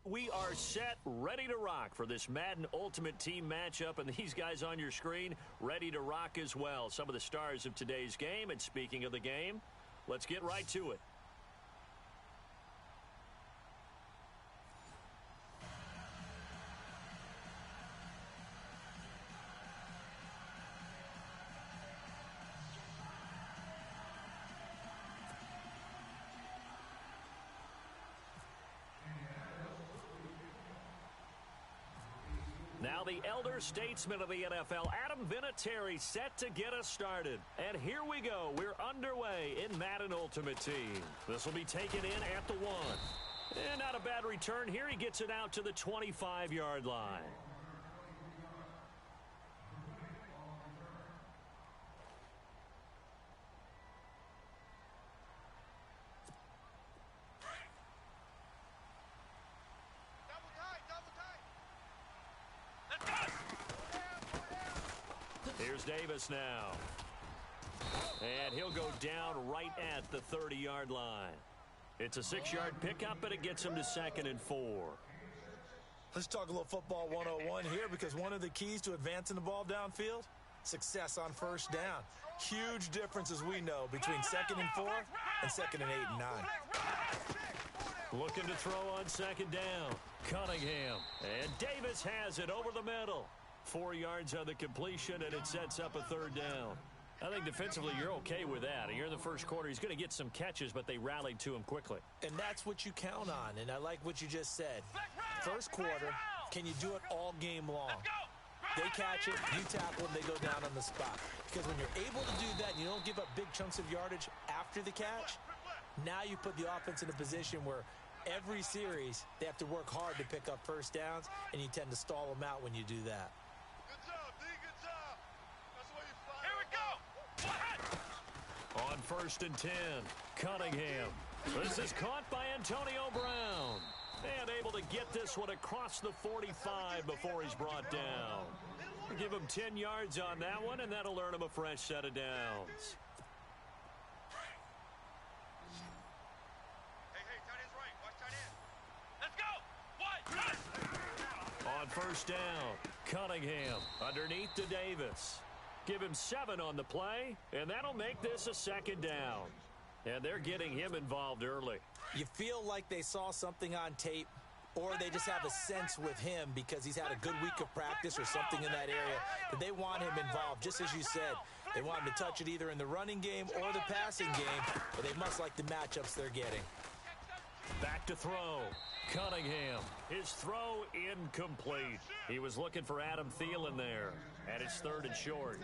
We are set, ready to rock for this Madden Ultimate Team matchup, and these guys on your screen ready to rock as well. Some of the stars of today's game, and speaking of the game, let's get right to it. Now the elder statesman of the NFL, Adam Vinatieri, set to get us started. And here we go. We're underway in Madden Ultimate Team. This will be taken in at the 1. And not a bad return here. He gets it out to the 25-yard line. Here's Davis now. And he'll go down right at the 30-yard line. It's a 6-yard pickup, but it gets him to 2nd and 4. Let's talk a little football 101 here, because one of the keys to advancing the ball downfield, success on first down. Huge difference, as we know, between 2nd and 4 and 2nd and 8 and 9. Looking to throw on 2nd down. Cunningham. And Davis has it over the middle. 4 yards on the completion, and it sets up a 3rd down. I think defensively you're okay with that. You're in the first quarter. He's going to get some catches, but they rallied to him quickly. And that's what you count on, and I like what you just said. First quarter, can you do it all game long? They catch it, you tackle them, they go down on the spot. Because when you're able to do that and you don't give up big chunks of yardage after the catch, now you put the offense in a position where every series they have to work hard to pick up first downs, and you tend to stall them out when you do that. Good job, D. Good job. That's where you fly. Here we go. What? On 1st and 10, Cunningham. This is caught by Antonio Brown. And able to get this one across the 45 before he's brought down. Give him 10 yards on that one, and that'll earn him a fresh set of downs. Hey, tight end's right. Watch tight end. Let's go. What? On 1st down, Cunningham underneath to Davis. Give him 7 on the play, and that'll make this a 2nd down. And they're getting him involved early. You feel like they saw something on tape, or they just have a sense with him because he's had a good week of practice or something in that area that they want him involved. Just as you said, they want him to touch it either in the running game or the passing game, but they must like the matchups they're getting. Back to throw. Cunningham. His throw incomplete. He was looking for Adam Thielen there, and it's 3rd and short.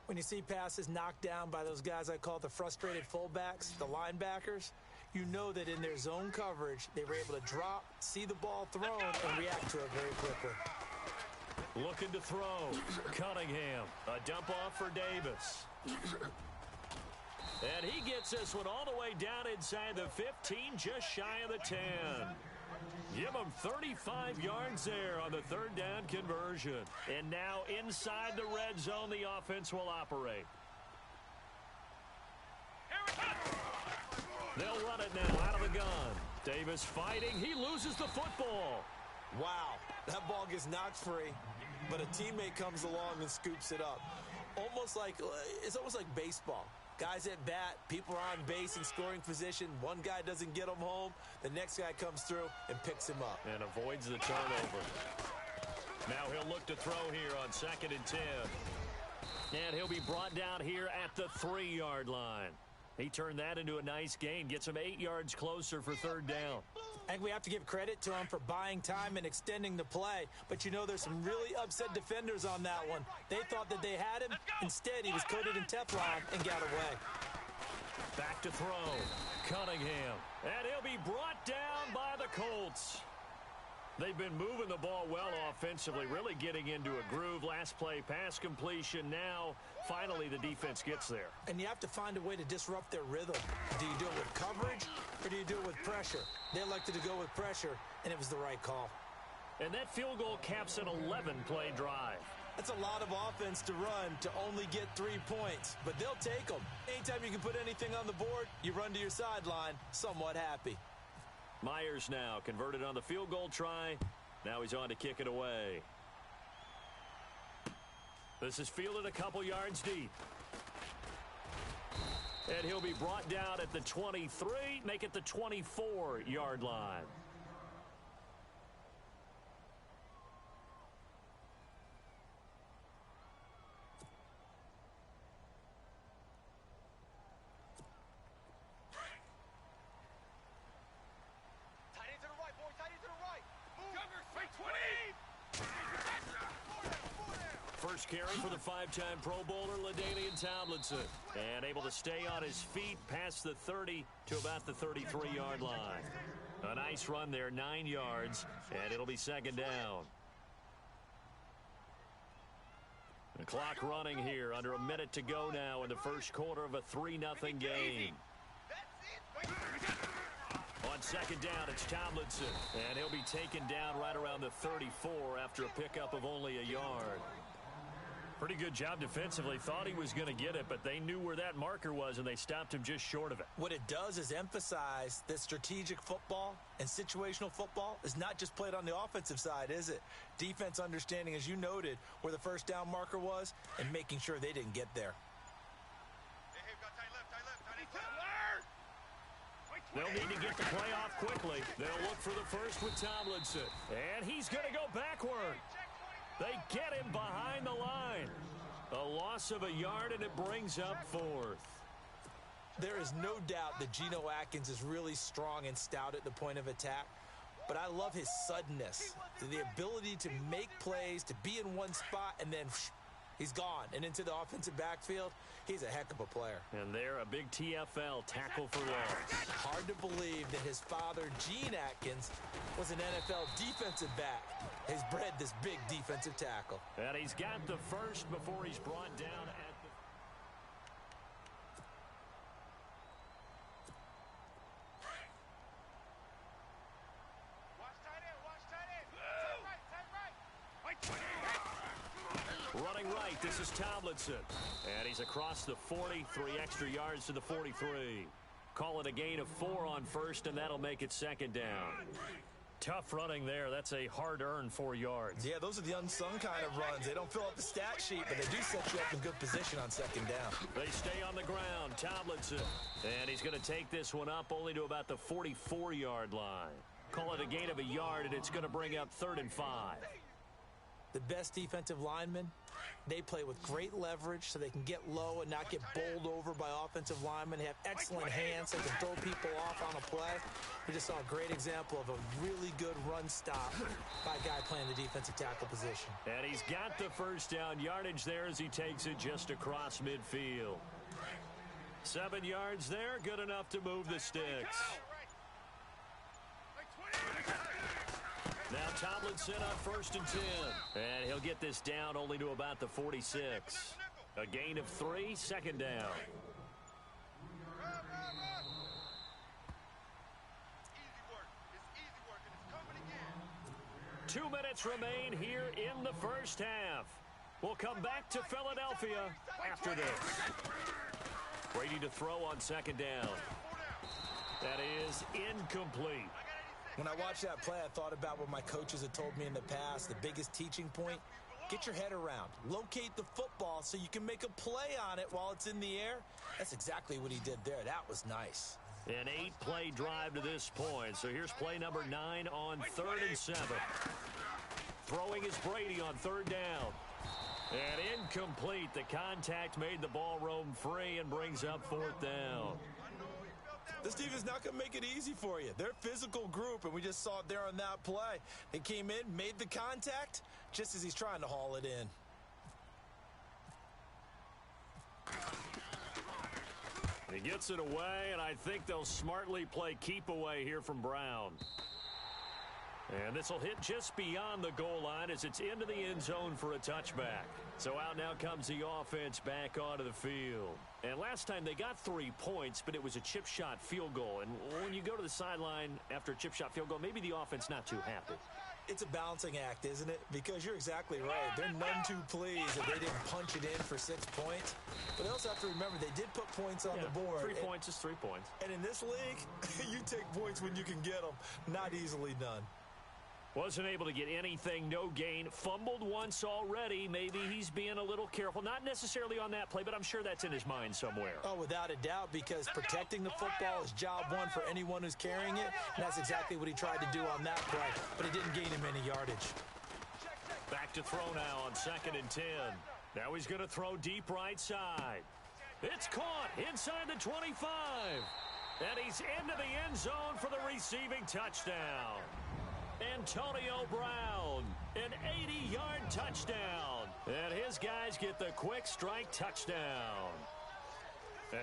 When you see passes knocked down by those guys I call the frustrated fullbacks, the linebackers, you know that in their zone coverage, they were able to drop, see the ball thrown, and react to it very quickly. Looking to throw. Cunningham. A dump off for Davis. And he gets this one all the way down inside the 15, just shy of the 10. Give him 35 yards there on the 3rd down conversion. And now inside the red zone, the offense will operate. They'll run it now out of the gun. Davis fighting. He loses the football. Wow, that ball gets knocked free, but a teammate comes along and scoops it up. It's almost like baseball. Guys at bat, people are on base in scoring position. One guy doesn't get him home. The next guy comes through and picks him up. And avoids the turnover. Now he'll look to throw here on 2nd and 10. And he'll be brought down here at the 3-yard line. He turned that into a nice gain. Gets him 8 yards closer for 3rd down. I think we have to give credit to him for buying time and extending the play. But, you know, there's some really upset defenders on that one. They thought that they had him. Instead, he was coated in Teflon and got away. Back to throw. Cunningham. And he'll be brought down by the Colts. They've been moving the ball well offensively, really getting into a groove. Last play, pass completion. Now, finally, the defense gets there. And you have to find a way to disrupt their rhythm. Do you do it with coverage, or do you do it with pressure? They elected to go with pressure, and it was the right call. And that field goal caps an 11-play drive. That's a lot of offense to run to only get 3 points, but they'll take them. Anytime you can put anything on the board, you run to your sideline somewhat happy. Myers now converted on the field goal try. Now he's on to kick it away. This is fielded a couple yards deep. And he'll be brought down at the 23, make it the 24-yard line. First carry for the five-time Pro Bowler, LaDainian Tomlinson. And able to stay on his feet past the 30 to about the 33-yard line. A nice run there, 9 yards, and it'll be second down. The clock running here, under a minute to go now in the first quarter of a 3-0 game. On second down, it's Tomlinson, and he'll be taken down right around the 34 after a pickup of only a yard. Pretty good job defensively. Thought he was going to get it, but they knew where that marker was, and they stopped him just short of it. What it does is emphasize that strategic football and situational football is not just played on the offensive side, is it? Defense understanding, as you noted, where the first down marker was and making sure they didn't get there. They'll need to get the play off quickly. They'll look for the first with Tomlinson. And he's going to go backward. They get him behind the line. A loss of a yard, and it brings up fourth. There is no doubt that Geno Atkins is really strong and stout at the point of attack. But I love his suddenness, the ability to make plays, to be in one spot, and then he's gone and into the offensive backfield. He's a heck of a player. And they're a big TFL tackle for loss. Hard to believe that his father, Gene Atkins, was an NFL defensive back. He's bred this big defensive tackle. And he's got the first before he's brought down at the... Running right, this is Tomlinson. And he's across the 40, 3 extra yards to the 43. Call it a gain of 4 on first, and that'll make it second down. Tough running there. That's a hard-earned 4 yards. Yeah, those are the unsung kind of runs. They don't fill up the stat sheet, but they do set you up in good position on second down. They stay on the ground. Tomlinson. And he's going to take this one up only to about the 44-yard line. Call it a gain of a yard, and it's going to bring up 3rd and 5. The best defensive linemen, they play with great leverage so they can get low and not get bowled over by offensive linemen. They have excellent hands so they can throw people off on a play. We just saw a great example of a really good run stop by a guy playing the defensive tackle position. And he's got the first down yardage there as he takes it just across midfield. 7 yards there, good enough to move the sticks. Now Tomlinson on 1st and 10. And he'll get this down only to about the 46. A gain of 3, second down. Easy work, and it's coming again. 2 minutes remain here in the first half. We'll come back to Philadelphia after this. Brady to throw on second down. That is incomplete. When I watched that play, I thought about what my coaches had told me in the past. The biggest teaching point, get your head around. Locate the football so you can make a play on it while it's in the air. That's exactly what he did there. That was nice. An 8-play drive to this point. So here's play number 9 on 3rd and 7. Throwing is Brady on 3rd down. And incomplete. The contact made the ball roam free and brings up 4th down. This team is not going to make it easy for you. They're a physical group, and we just saw it there on that play. They came in, made the contact, just as he's trying to haul it in. He gets it away, and I think they'll smartly play keep away here from Brown. And this will hit just beyond the goal line as it's into the end zone for a touchback. So out now comes the offense back onto the field. And last time they got 3 points, but it was a chip shot field goal. And when you go to the sideline after a chip shot field goal, maybe the offense not too happy. It's a balancing act, isn't it? Because you're exactly right. They're none too pleased that they didn't punch it in for 6 points. But they also have to remember they did put points on the board. 3 points is 3 points. And in this league, you take points when you can get them. Not easily done. Wasn't able to get anything, no gain. Fumbled once already. Maybe he's being a little careful. Not necessarily on that play, but I'm sure that's in his mind somewhere. Oh, without a doubt, because protecting the football is job one for anyone who's carrying it. And that's exactly what he tried to do on that play, but it didn't gain him any yardage. Back to throw now on 2nd and 10. Now he's going to throw deep right side. It's caught inside the 25. And he's into the end zone for the receiving touchdown. Antonio Brown, an 80-yard touchdown. And his guys get the quick strike touchdown.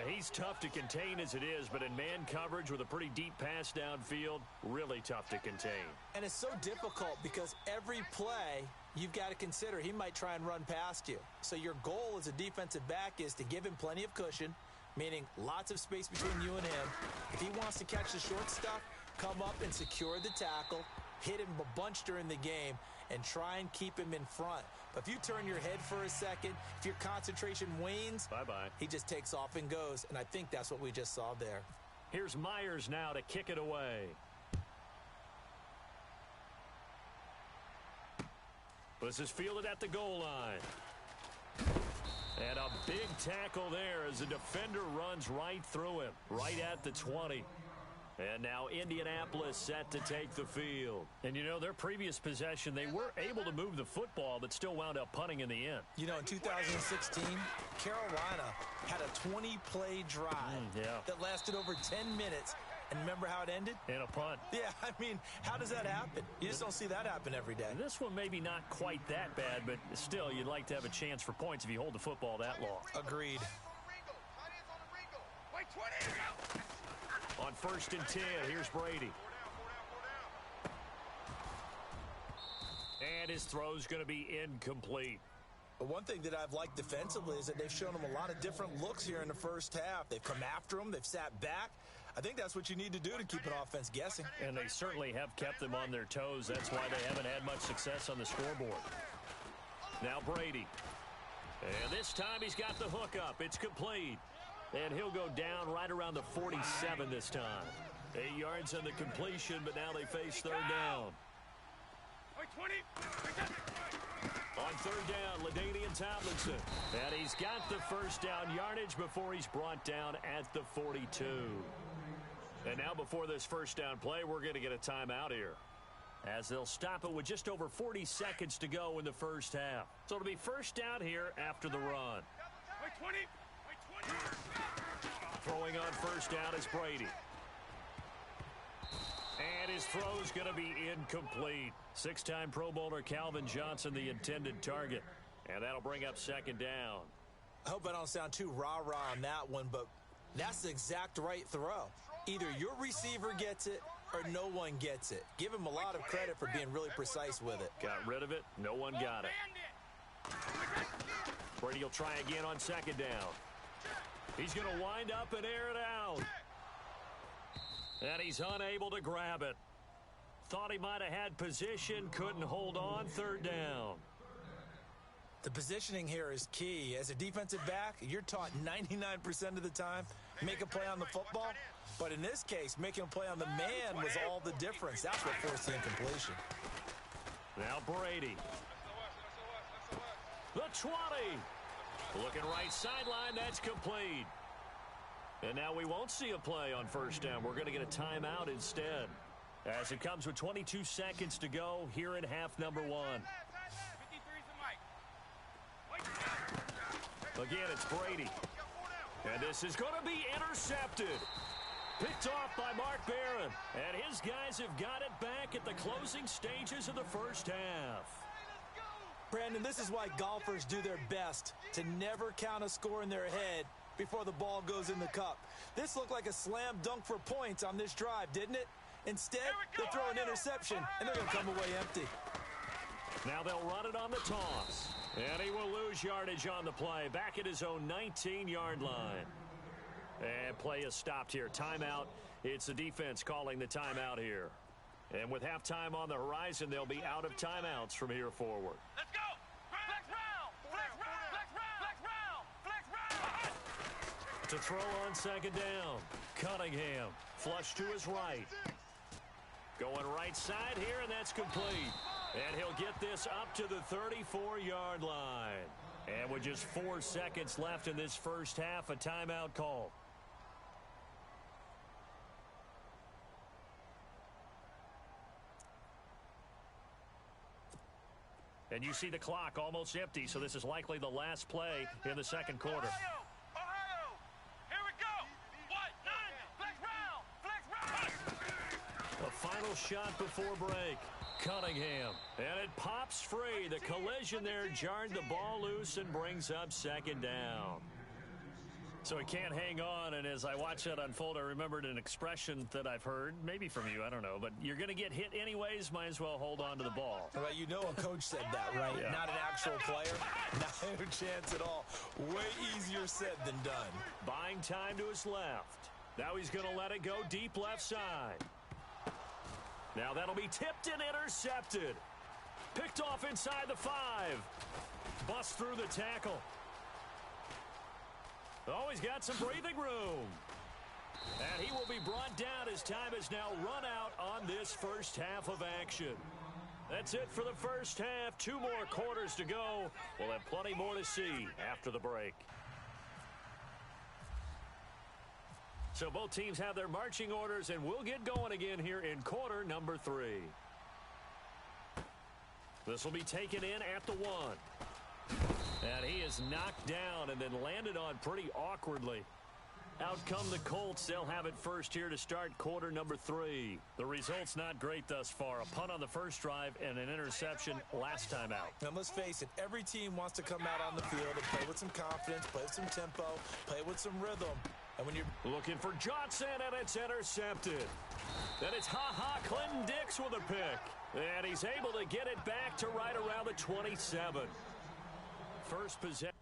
He's tough to contain as it is, but in man coverage with a pretty deep pass downfield, really tough to contain. And it's so difficult because every play you've got to consider he might try and run past you. So your goal as a defensive back is to give him plenty of cushion, meaning lots of space between you and him. If he wants to catch the short stuff, come up and secure the tackle, hit him a bunch during the game, and try and keep him in front. But if you turn your head for a second, if your concentration wanes, bye-bye. He just takes off and goes, and I think that's what we just saw there. Here's Myers now to kick it away. This is fielded at the goal line. And a big tackle there as the defender runs right through him, right at the 20. And now Indianapolis set to take the field. And, you know, their previous possession, they were able to move the football, but still wound up punting in the end. You know, in 2016, Carolina had a 20-play drive that lasted over 10 minutes. And remember how it ended? In a punt. Yeah, I mean, how does that happen? You just don't see that happen every day. This one maybe not quite that bad, but still, you'd like to have a chance for points if you hold the football that long. Agreed. On 1st and 10, here's Brady. And his throw's going to be incomplete. But one thing that I've liked defensively is that they've shown him a lot of different looks here in the first half. They've come after him. They've sat back. I think that's what you need to do to keep an offense guessing. And they certainly have kept them on their toes. That's why they haven't had much success on the scoreboard. Now Brady. And this time he's got the hook up. It's complete. And he'll go down right around the 47 this time. 8 yards on the completion, but now they face 3rd down. On 3rd down, LaDainian Tomlinson. And he's got the first down yardage before he's brought down at the 42. And now before this first down play, we're going to get a timeout here, as they'll stop it with just over 40 seconds to go in the first half. So it'll be first down here after the run. Throwing on first down is Brady. And his throw's going to be incomplete. 6-time Pro Bowler Calvin Johnson, the intended target. And that'll bring up 2nd down. I hope I don't sound too rah-rah on that one, but that's the exact right throw. Either your receiver gets it or no one gets it. Give him a lot of credit for being really precise with it. Got rid of it. No one got it. Brady will try again on 2nd down. He's going to wind up and air it out. And he's unable to grab it. Thought he might have had position, couldn't hold on. 3rd down. The positioning here is key. As a defensive back, you're taught 99% of the time, make a play on the football. But in this case, making a play on the man was all the difference. That's what forced the incompletion. Now Brady. The 20. Looking right sideline, that's complete. And now we won't see a play on first down. We're going to get a timeout instead, as it comes with 22 seconds to go here in half number 1. Again, it's Brady. And this is going to be intercepted. Picked off by Mark Barron. And his guys have got it back at the closing stages of the first half. Brandon, this is why golfers do their best to never count a score in their head before the ball goes in the cup. This looked like a slam dunk for points on this drive, didn't it? Instead, they throw an interception, and they're going to come away empty. Now they'll run it on the toss. And he will lose yardage on the play, back at his own 19-yard line. And play is stopped here. Timeout. It's the defense calling the timeout here. And with halftime on the horizon, they'll be out of timeouts from here forward. Let's go. Flex round. Flex round. Flex round. Flex round. Flex round. To throw on second down, Cunningham flush to his right. Going right side here, and that's complete. And he'll get this up to the 34-yard line. And with just 4 seconds left in this first half, a timeout call. And you see the clock almost empty, so this is likely the last play in the second quarter. Ohio. Here we go. What? None. Flex round. Flex round. A final shot before break. Cunningham. And it pops free. The collision there jarred the ball loose and brings up second down. So he can't hang on, and as I watch that unfold, I remembered an expression that I've heard, maybe from you, I don't know, but you're going to get hit anyways, might as well hold on to the ball. Well, you know a coach said that, right? Yeah. Not an actual player. Not a chance at all. Way easier said than done. Buying time to his left. Now he's going to let it go deep left side. Now that'll be tipped and intercepted. Picked off inside the 5. Bust through the tackle. Oh, he's got some breathing room. And he will be brought down as time is now run out on this first half of action. That's it for the first half. 2 more quarters to go. We'll have plenty more to see after the break. So both teams have their marching orders, and we'll get going again here in quarter number 3. This will be taken in at the 1. And he is knocked down and then landed on pretty awkwardly. Out come the Colts. They'll have it first here to start quarter number 3. The result's not great thus far. A punt on the first drive and an interception last time out. Now, let's face it, every team wants to come out on the field and play with some confidence, play with some tempo, play with some rhythm. And when you're looking for Johnson, and it's intercepted. Then it's Clinton Dix with a pick. And he's able to get it back to right around the 27. First possession.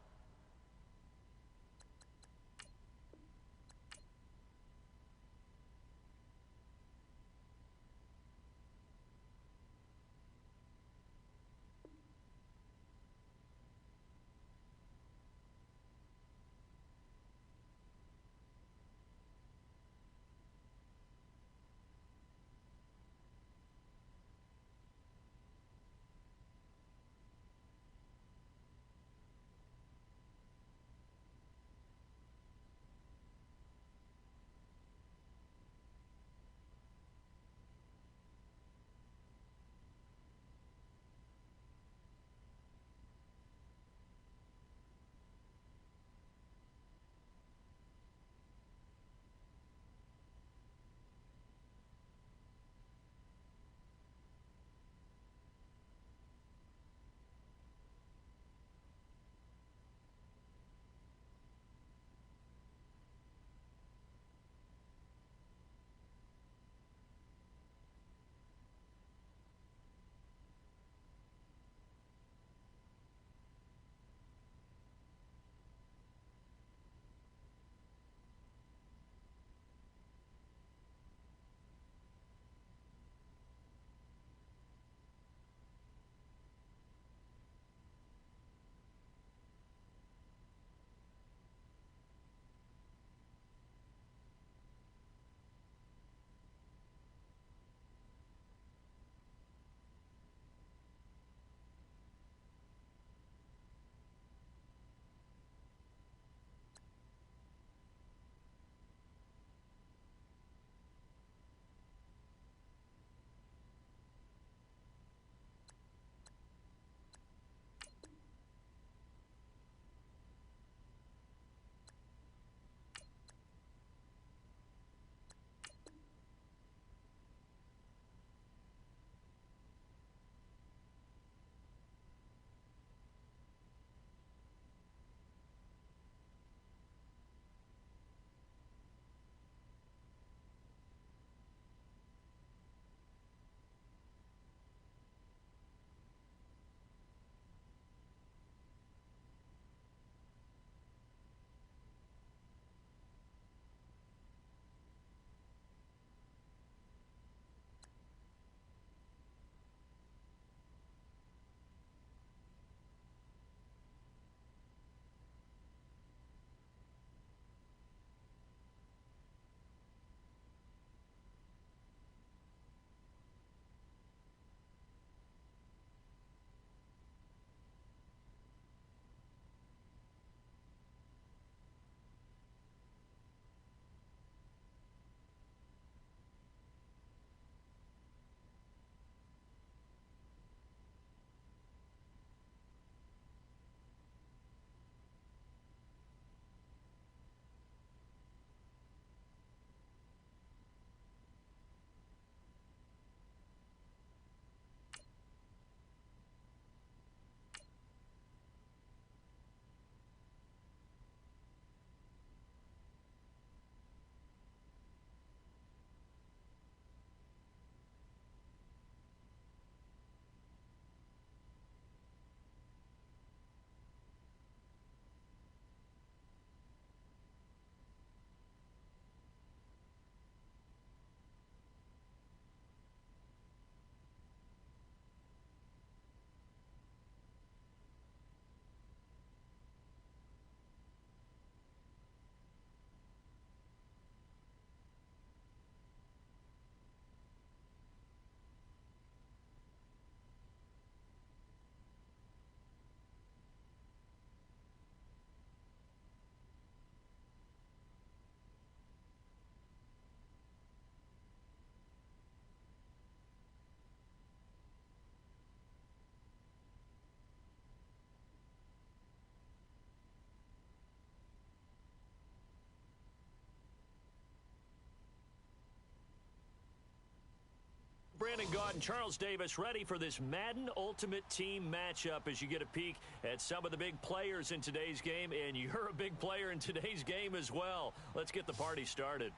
Brandon Gaud and Charles Davis ready for this Madden Ultimate Team matchup as you get a peek at some of the big players in today's game, and you're a big player in today's game as well. Let's get the party started.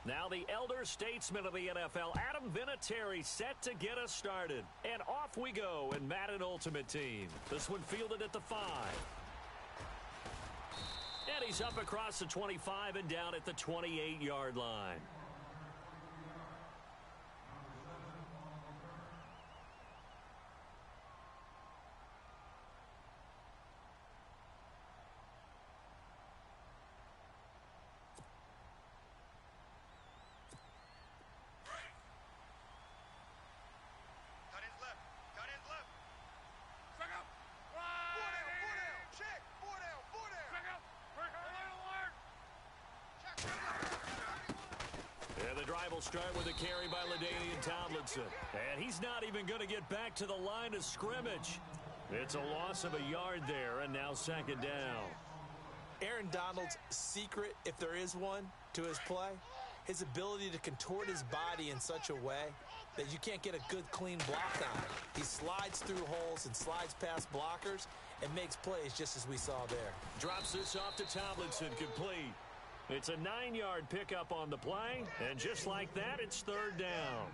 Now the elder statesman of the NFL, Adam Vinatieri, set to get us started. And off we go in Madden Ultimate Team. This one fielded at the 5. And he's up across the 25 and down at the 28-yard line. Will start with a carry by LaDainian Tomlinson. And he's not even going to get back to the line of scrimmage. It's a loss of a yard there, and now second down. Aaron Donald's secret, if there is one, to his play, his ability to contort his body in such a way that you can't get a good, clean block on it. He slides through holes and slides past blockers and makes plays just as we saw there. Drops this off to Tomlinson, complete. It's a 9-yard pickup on the play, and just like that, it's third down.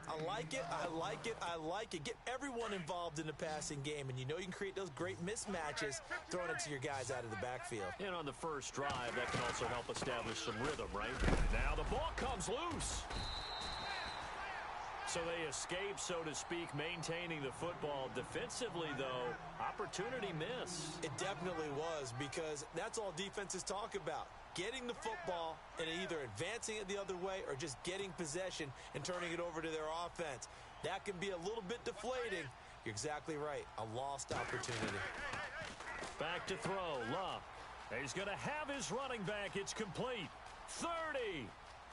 I like it, I like it, I like it. Get everyone involved in the passing game, and you know you can create those great mismatches throwing it to your guys out of the backfield. And on the first drive, that can also help establish some rhythm, right? Now the ball comes loose. So they escape, so to speak, maintaining the football. Defensively, though, opportunity miss. It definitely was, because that's all defenses talk about. Getting the football and either advancing it the other way or just getting possession and turning it over to their offense. That can be a little bit deflating. You're exactly right. A lost opportunity. Back to throw. Luck. He's going to have his running back. It's complete. 30,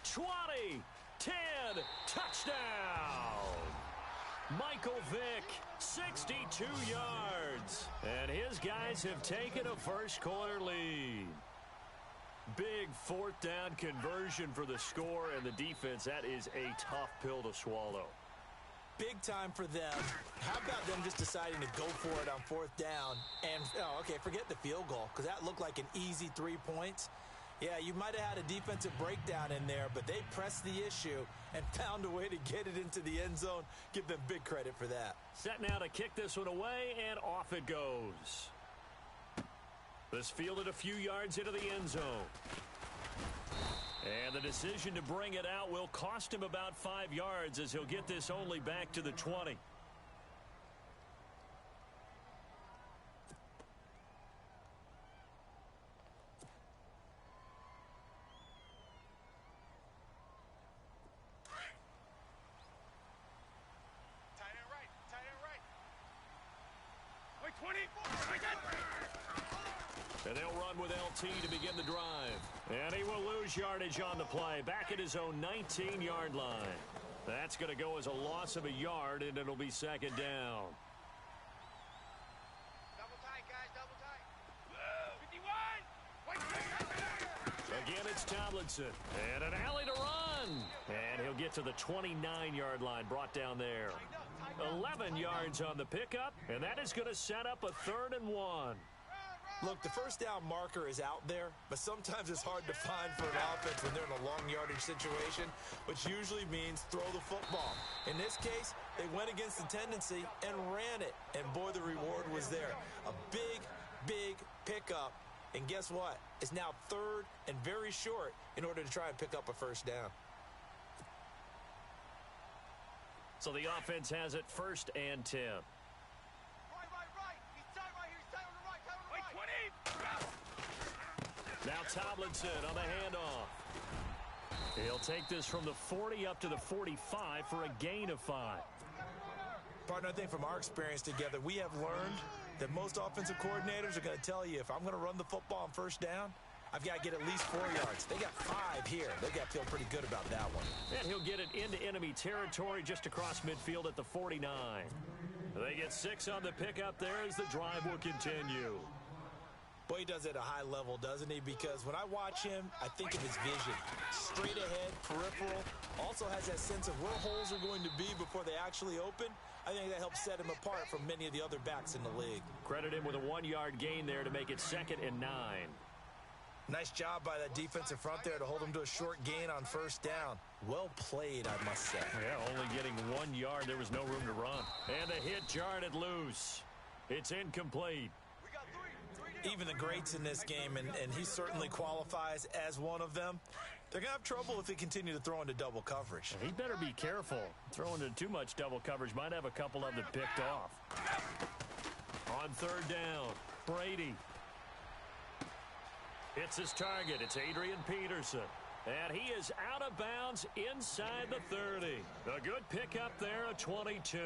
20, 10, touchdown. Michael Vick, 62 yards. And his guys have taken a first-quarter lead. Big fourth down conversion for the score, and the defense, that is a tough pill to swallow. Big time for them. How about them just deciding to go for it on fourth down? And, okay, forget the field goal, because that looked like an easy 3 points. Yeah, you might have had a defensive breakdown in there, but they pressed the issue and found a way to get it into the end zone. Give them big credit for that. Set now to kick this one away, and off it goes. This fielded a few yards into the end zone. And the decision to bring it out will cost him about 5 yards, as he'll get this only back to the 20. Tight end right. Wait, 24. And they'll run with LT to begin the drive. And he will lose yardage on the play. Back at his own 19-yard line. That's going to go as a loss of a yard, and it'll be second down. Double tight, guys, double tight. 51. Again, it's Tomlinson. And an alley to run. And he'll get to the 29-yard line, brought down there. 11 yards on the pickup, and that is going to set up a 3rd and 1. Look, the first down marker is out there, but sometimes it's hard to find for an offense when they're in a long yardage situation, which usually means throw the football. In this case, they went against the tendency and ran it, and boy, the reward was there. A big, big pickup, and guess what? It's now 3rd and very short in order to try and pick up a first down. So the offense has it 1st and 10. Now Tomlinson on the handoff. He'll take this from the 40 up to the 45 for a gain of 5. Partner, I think from our experience together, we have learned that most offensive coordinators are going to tell you, if I'm going to run the football on first down, I've got to get at least 4 yards. They got 5 here. They got to feel pretty good about that one. And he'll get it into enemy territory just across midfield at the 49. They get 6 on the pickup there as the drive will continue. Boy, he does it at a high level, doesn't he? Because when I watch him, I think of his vision. Straight ahead, peripheral. Also has that sense of where holes are going to be before they actually open. I think that helps set him apart from many of the other backs in the league. Credit him with a 1-yard gain there to make it 2nd and 9. Nice job by that defensive front there to hold him to a short gain on first down. Well played, I must say. Yeah, only getting 1 yard. There was no room to run. And the hit jarred it loose. It's incomplete. Even the greats in this game, and he certainly qualifies as one of them, they're going to have trouble if they continue to throw into double coverage. He better be careful. Throwing into too much double coverage might have a couple of them picked off. On 3rd down, Brady. It's his target. It's Adrian Peterson. And he is out of bounds inside the 30. A good pickup there, a 22.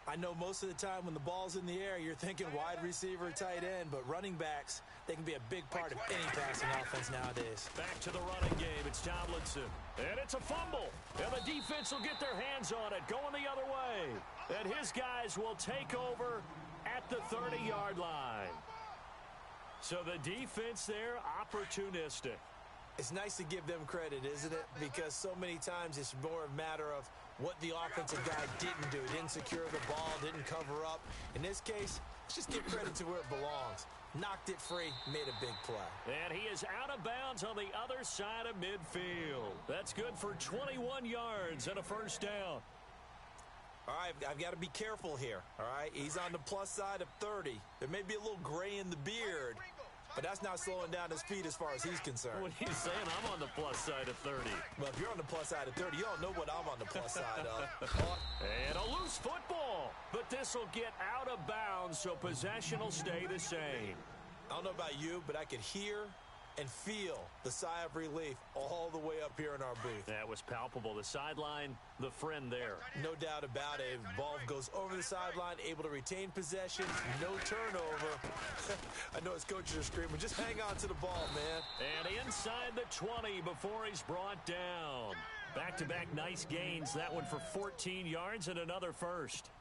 I know most of the time when the ball's in the air, you're thinking wide receiver, tight end, but running backs, they can be a big part of any passing offense nowadays. Back to the running game. It's Tomlinson. And it's a fumble. And the defense will get their hands on it, going the other way. And his guys will take over at the 30-yard line. So the defense there, opportunistic. It's nice to give them credit, isn't it? Because so many times it's more a matter of what the offensive guy didn't do. Didn't secure the ball, didn't cover up. In this case, let's just give credit to where it belongs. Knocked it free, made a big play. And he is out of bounds on the other side of midfield. That's good for 21 yards and a first down. All right, I've got to be careful here, all right? He's on the plus side of 30. There may be a little gray in the beard, but that's not slowing down his speed as far as he's concerned. What are you saying? I'm on the plus side of 30. Well, if you're on the plus side of 30, you don't know what I'm on the plus side of. And a loose football. But this will get out of bounds, so possession will stay the same. I don't know about you, but I could hear and feel the sigh of relief all the way up here in our booth. That was palpable. The sideline, the friend there. No doubt about it. Ball goes over the sideline, able to retain possession, no turnover. I know his coaches are screaming, just hang on to the ball, man. And inside the 20 before he's brought down. Back-to-back nice gains. That one for 14 yards and another first.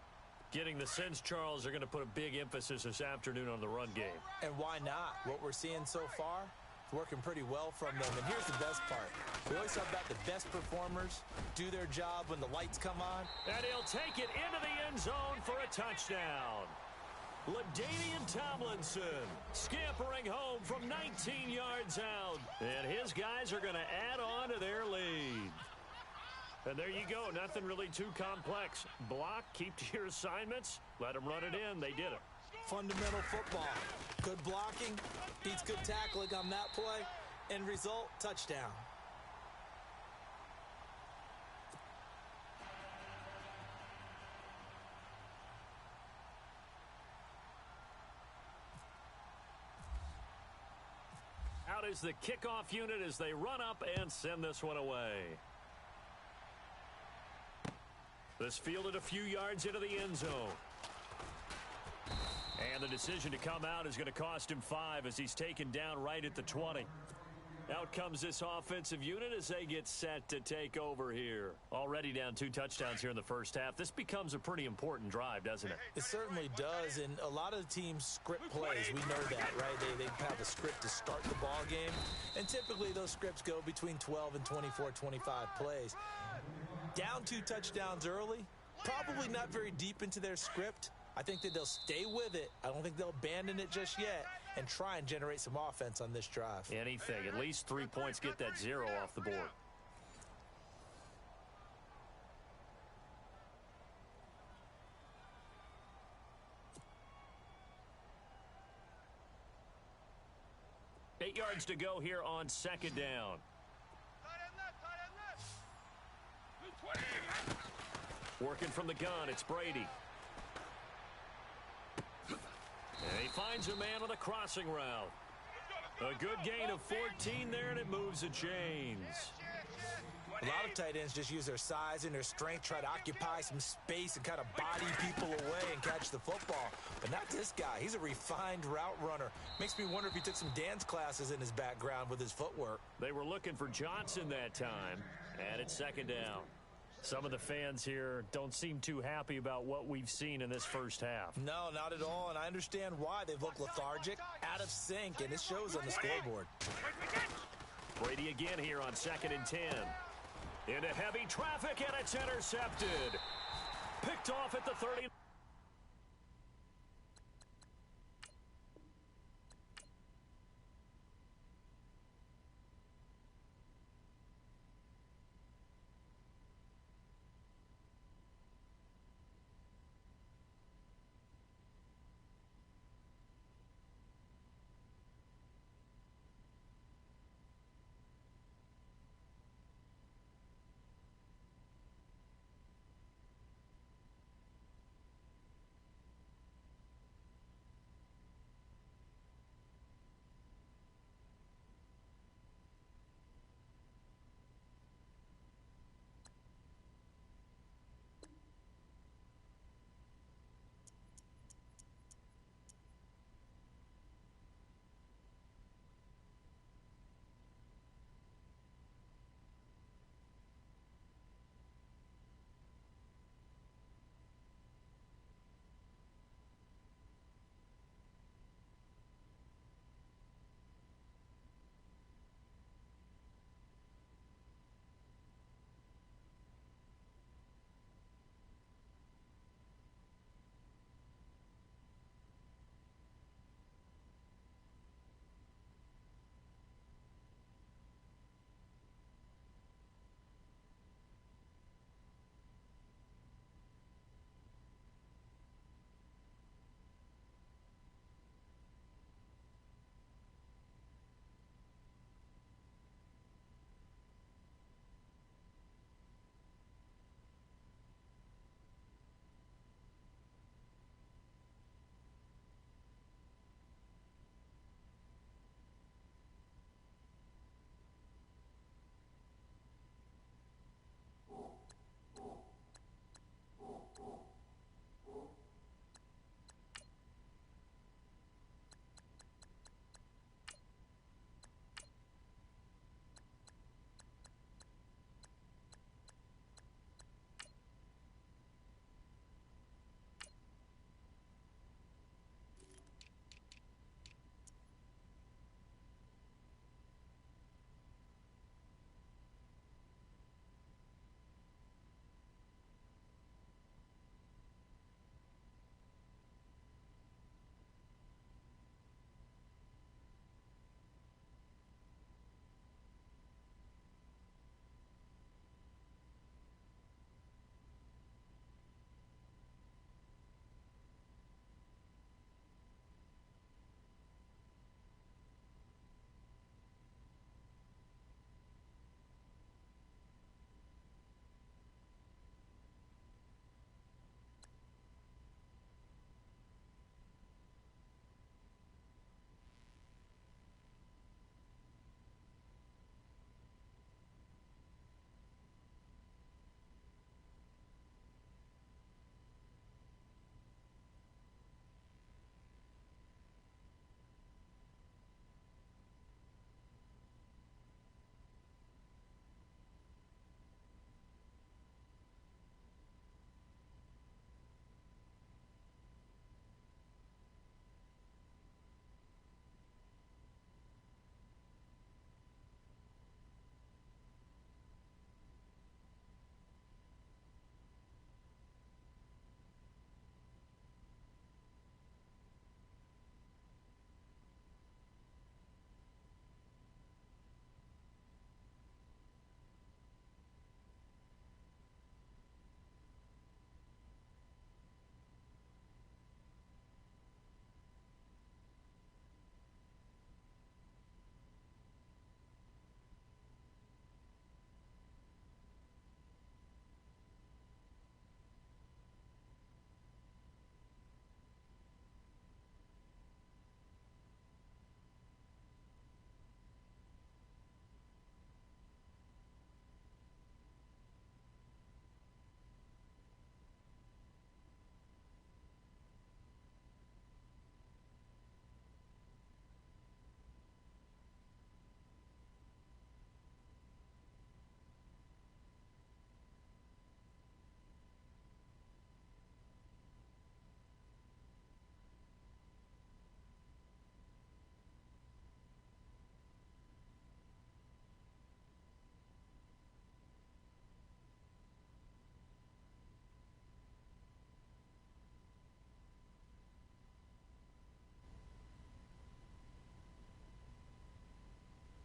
Getting the sense, Charles, are going to put a big emphasis this afternoon on the run game. And why not? What we're seeing so far, working pretty well from them. And here's the best part. We always talk about the best performers do their job when the lights come on. And he'll take it into the end zone for a touchdown. LaDainian Tomlinson scampering home from 19 yards out. And his guys are going to add on to their lead. And there you go. Nothing really too complex. Block, keep to your assignments, let them run it in. They did it. Fundamental football. Good blocking, beats good tackling on that play. End result, touchdown. Out is the kickoff unit as they run up and send this one away. This fielded a few yards into the end zone. And the decision to come out is going to cost him 5 as he's taken down right at the 20. Out comes this offensive unit as they get set to take over here. Already down 2 touchdowns here in the first half. This becomes a pretty important drive, doesn't it? It certainly does, and a lot of the teams script plays. We know that, right? They have a script to start the ball game, and typically those scripts go between 12 and 24, 25 plays. Down 2 touchdowns early, probably not very deep into their script. I think that they'll stay with it. I don't think they'll abandon it just yet and try and generate some offense on this drive. Anything. At least 3 points, get that 0 off the board. Eight yards to go here on second down. Working from the gun, it's Brady. And he finds a man on a crossing route. A good gain of 14 there, and it moves the chains. A lot of tight ends just use their size and their strength, try to occupy some space and kind of body people away and catch the football. But not this guy. He's a refined route runner. Makes me wonder if he took some dance classes in his background with his footwork. They were looking for Johnson that time. And it's second down. Some of the fans here don't seem too happy about what we've seen in this first half. No, not at all, and I understand why. They've looked lethargic, out of sync, and it shows on the scoreboard. Brady again here on 2nd and 10. Into heavy traffic, and it's intercepted. Picked off at the 30.